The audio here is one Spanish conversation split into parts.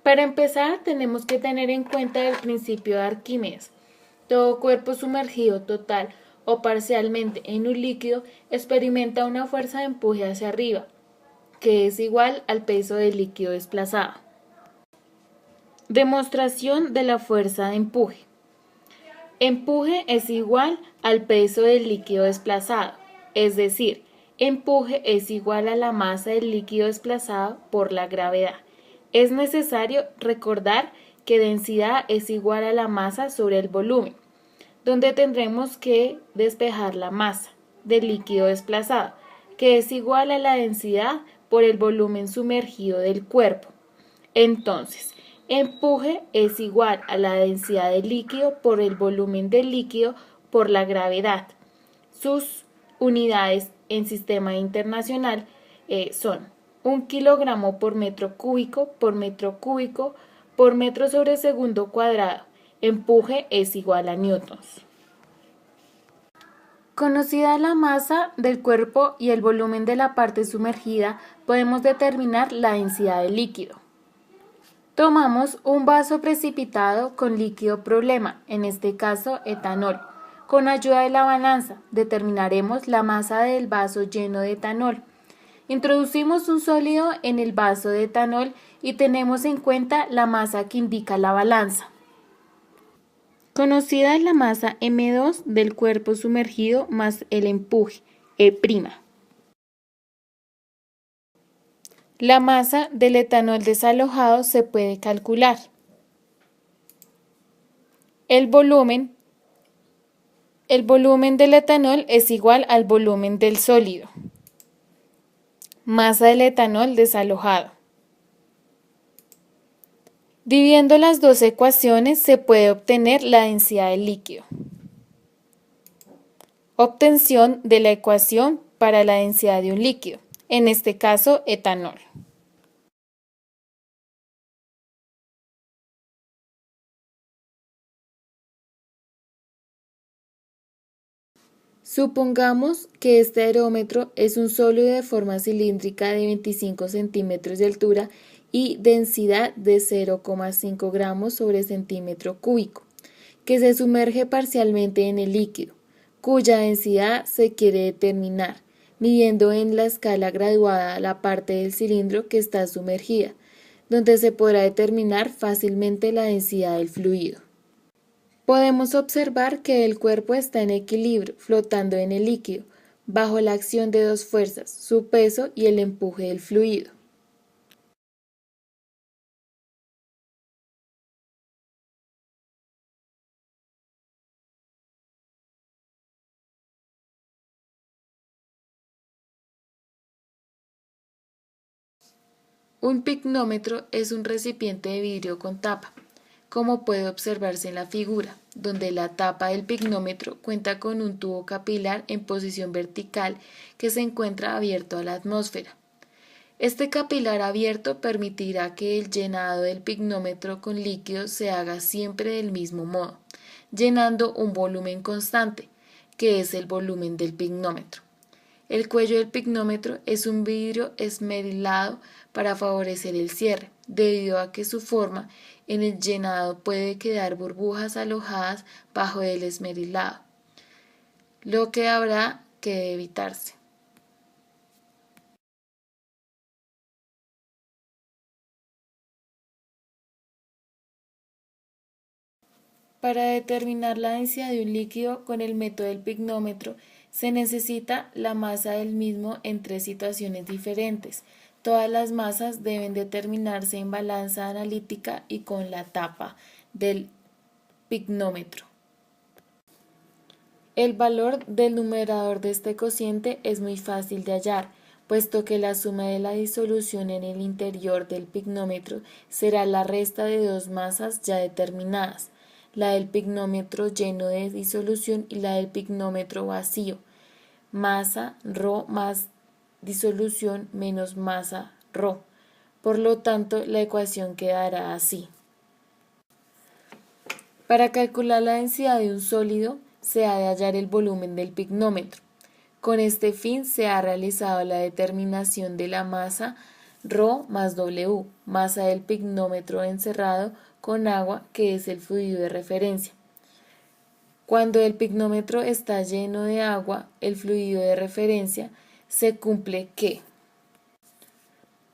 Para empezar, tenemos que tener en cuenta el principio de Arquímedes. Todo cuerpo sumergido total o parcialmente en un líquido experimenta una fuerza de empuje hacia arriba, que es igual al peso del líquido desplazado. Demostración de la fuerza de empuje. Empuje es igual al peso del líquido desplazado, es decir, empuje es igual a la masa del líquido desplazado por la gravedad. Es necesario recordar que densidad es igual a la masa sobre el volumen, donde tendremos que despejar la masa del líquido desplazado, que es igual a la densidad por el volumen sumergido del cuerpo. Entonces, empuje es igual a la densidad del líquido por el volumen del líquido por la gravedad. Sus unidades en sistema internacional son 1 kilogramo por metro cúbico por metro sobre segundo cuadrado. Empuje es igual a newtons. Conocida la masa del cuerpo y el volumen de la parte sumergida, podemos determinar la densidad del líquido. Tomamos un vaso precipitado con líquido problema, en este caso etanol. Con ayuda de la balanza determinaremos la masa del vaso lleno de etanol. Introducimos un sólido en el vaso de etanol y tenemos en cuenta la masa que indica la balanza. Conocida es la masa M2 del cuerpo sumergido más el empuje, E'. La masa del etanol desalojado se puede calcular. El volumen del etanol es igual al volumen del sólido. Masa del etanol desalojado. Dividiendo las dos ecuaciones se puede obtener la densidad del líquido. Obtención de la ecuación para la densidad de un líquido, en este caso etanol. Supongamos que este aerómetro es un sólido de forma cilíndrica de 25 centímetros de altura y densidad de 0,5 gramos sobre centímetro cúbico, que se sumerge parcialmente en el líquido, cuya densidad se quiere determinar, midiendo en la escala graduada la parte del cilindro que está sumergida, donde se podrá determinar fácilmente la densidad del fluido. Podemos observar que el cuerpo está en equilibrio, flotando en el líquido, bajo la acción de dos fuerzas, su peso y el empuje del fluido. Un picnómetro es un recipiente de vidrio con tapa, como puede observarse en la figura, donde la tapa del picnómetro cuenta con un tubo capilar en posición vertical que se encuentra abierto a la atmósfera. Este capilar abierto permitirá que el llenado del picnómetro con líquido se haga siempre del mismo modo, llenando un volumen constante, que es el volumen del picnómetro. El cuello del picnómetro es un vidrio esmerilado para favorecer el cierre, debido a que su forma en el llenado puede quedar burbujas alojadas bajo el esmerilado, lo que habrá que evitarse. Para determinar la densidad de un líquido con el método del picnómetro, se necesita la masa del mismo en tres situaciones diferentes. Todas las masas deben determinarse en balanza analítica y con la tapa del picnómetro. El valor del numerador de este cociente es muy fácil de hallar, puesto que la suma de la disolución en el interior del picnómetro será la resta de dos masas ya determinadas, la del picnómetro lleno de disolución y la del picnómetro vacío, masa ρ más disolución menos masa ρ. Por lo tanto, la ecuación quedará así. Para calcular la densidad de un sólido, se ha de hallar el volumen del picnómetro. Con este fin se ha realizado la determinación de la masa Rho más W, masa del pignómetro encerrado con agua, que es el fluido de referencia. Cuando el pignómetro está lleno de agua, el fluido de referencia, se cumple que,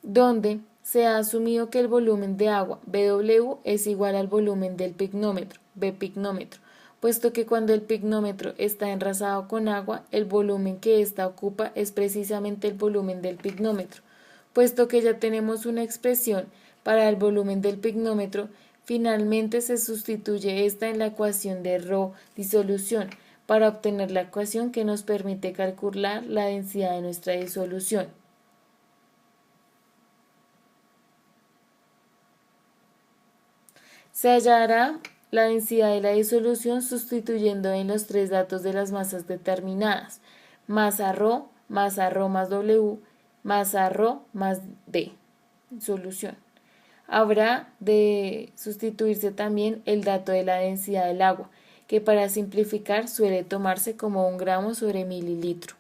donde se ha asumido que el volumen de agua BW es igual al volumen del pignómetro B pignómetro, puesto que cuando el pignómetro está enrasado con agua, el volumen que ésta ocupa es precisamente el volumen del pignómetro. Puesto que ya tenemos una expresión para el volumen del pignómetro, finalmente se sustituye esta en la ecuación de Rho disolución para obtener la ecuación que nos permite calcular la densidad de nuestra disolución. Se hallará la densidad de la disolución sustituyendo en los tres datos de las masas determinadas: masa Rho más W, masa Rho más D. Solución. Habrá de sustituirse también el dato de la densidad del agua, que para simplificar suele tomarse como 1 gramo sobre mililitro.